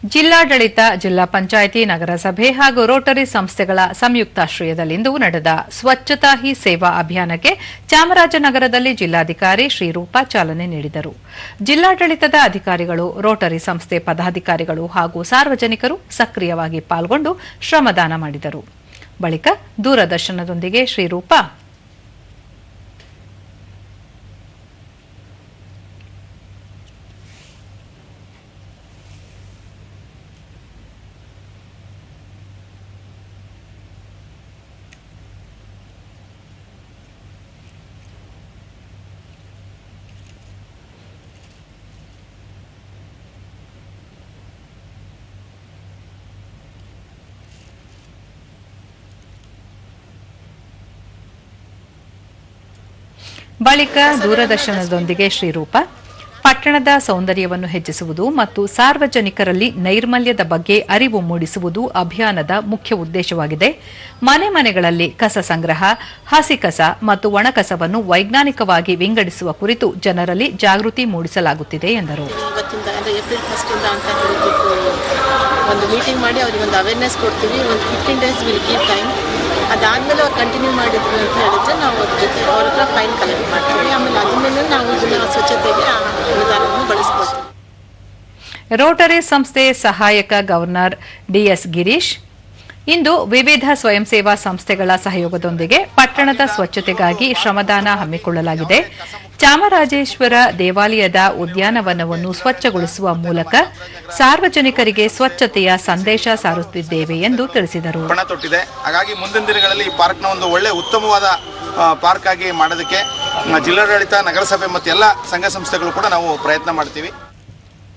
ಜಿಲ್ಲಾಡಳಿತ, ಜಿಲ್ಲಾ ಪಂಚಾಯಿತಿ, ನಗರಸಭೆ ಹಾಗೂ ರೋಟರಿ ಸಂಸ್ಥೆಗಳ ಸಂಯುಕ್ತಾಶ್ರಯದಲ್ಲಿಂದು ನಡೆದ ಸ್ವಚ್ಛತಾ ಹಿ ಸೇವಾ ಅಭಿಯಾನಕ್ಕೆ ಚಾಮರಾಜನಗರದಲ್ಲಿ ಜಿಲ್ಲಾಧಿಕಾರಿ ಶ್ರೀರೂಪಾ ಚಾಲನೆ ನೀಡಿದರು. ಜಿಲ್ಲಾಡಳಿತದ ಅಧಿಕಾರಿಗಳು, ರೋಟರಿ ಸಂಸ್ಥೆ ಪದಾಧಿಕಾರಿಗಳು ಹಾಗೂ ಸಾರ್ವಜನಿಕರು ಸಕ್ರಿಯವಾಗಿ ಪಾಲ್ಗೊಂಡು ಶ್ರಮದಾನ ಮಾಡಿದರು. ಬಳಿಕ ದೂರದರ್ಶನದೊಂದಿಗೆ ಶ್ರೀರೂಪಾ ಶ್ರೀರೂಪಾ ಪಟ್ಟಣದ ಸೌಂದರ್ಯವನ್ನು ಹೆಚ್ಚಿಸುವುದು ಮತ್ತು ಸಾರ್ವಜನಿಕರಲ್ಲಿ ನೈರ್ಮಲ್ಯದ ಬಗ್ಗೆ ಅರಿವು ಮೂಡಿಸುವುದು ಅಭಿಯಾನದ ಮುಖ್ಯ ಉದ್ದೇಶವಾಗಿದೆ. ಮನೆ ಮನೆಗಳಲ್ಲಿ ಕಸ ಸಂಗ್ರಹ, ಹಸಿ ಕಸ ಮತ್ತು ಒಣಕಸವನ್ನು ವೈಜ್ಞಾನಿಕವಾಗಿ ವಿಂಗಡಿಸುವ ಕುರಿತು ಜನರಲ್ಲಿ ಜಾಗೃತಿ ಮೂಡಿಸಲಾಗುತ್ತಿದೆ ಎಂದರು. ಒಂದು ಮೀಟಿಂಗ್ ಮಾಡಿ ಅವರಿಗೆ ಒಂದು ಅವೇರ್ನೆಸ್ ಕೊಡ್ತೀವಿ. ಒಂದು 15 days ವಿಲ್ ಕೀಪ್ ಟೈಮ್. ಅದಾದಮೇಲೆ ಅವ್ರು ಕಂಟಿನ್ಯೂ ಮಾಡಿದ್ರು ಅಂತ ಹೇಳಿದ್ರೆ ನಾವು ಅವ್ರ ಜೊತೆ ಅವ್ರ ಹತ್ರ ಫೈನ್ ಕಲೆಕ್ಟ್ ಮಾಡ್ತೀವಿ. ಆಮೇಲೆ ಅದನ್ನೆಲ್ಲ ನಾವು ಇದನ್ನ ಸ್ವಚ್ಛತೆಗೆ ಅನುದಾನವನ್ನು ಬಳಸ್ಕೊಳ್ತೀವಿ. ರೋಟರಿ ಸಂಸ್ಥೆ ಸಹಾಯಕ ಗವರ್ನರ್ ಡಿಎಸ್ ಗಿರೀಶ್ ಇಂದು ವಿವಿಧ ಸ್ವಯಂ ಸೇವಾ ಸಂಸ್ಥೆಗಳ ಸಹಯೋಗದೊಂದಿಗೆ ಪಟ್ಟಣದ ಸ್ವಚ್ಛತೆಗಾಗಿ ಶ್ರಮದಾನ ಹಮ್ಮಿಕೊಳ್ಳಲಾಗಿದೆ. ಚಾಮರಾಜೇಶ್ವರ ದೇವಾಲಯದ ಉದ್ಯಾನವನವನ್ನು ಸ್ವಚ್ಛಗೊಳಿಸುವ ಮೂಲಕ ಸಾರ್ವಜನಿಕರಿಗೆ ಸ್ವಚ್ಛತೆಯ ಸಂದೇಶ ಸಾರುತ್ತಿದ್ದೇವೆ ಎಂದು ತಿಳಿಸಿದರು. ಹಾಗಾಗಿ ಮುಂದಿನ ದಿನಗಳಲ್ಲಿ ಈ ಪಾರ್ಕ್ನ ಒಂದು ಒಳ್ಳೆ ಉತ್ತಮವಾದ ಪಾರ್ಕ್ ಆಗಿ ಮಾಡೋದಕ್ಕೆ ಜಿಲ್ಲಾಡಳಿತ, ನಗರಸಭೆ ಮತ್ತು ಎಲ್ಲ ಸಂಘ ಸಂಸ್ಥೆಗಳು ಕೂಡ ನಾವು ಪ್ರಯತ್ನ ಮಾಡ್ತೀವಿ.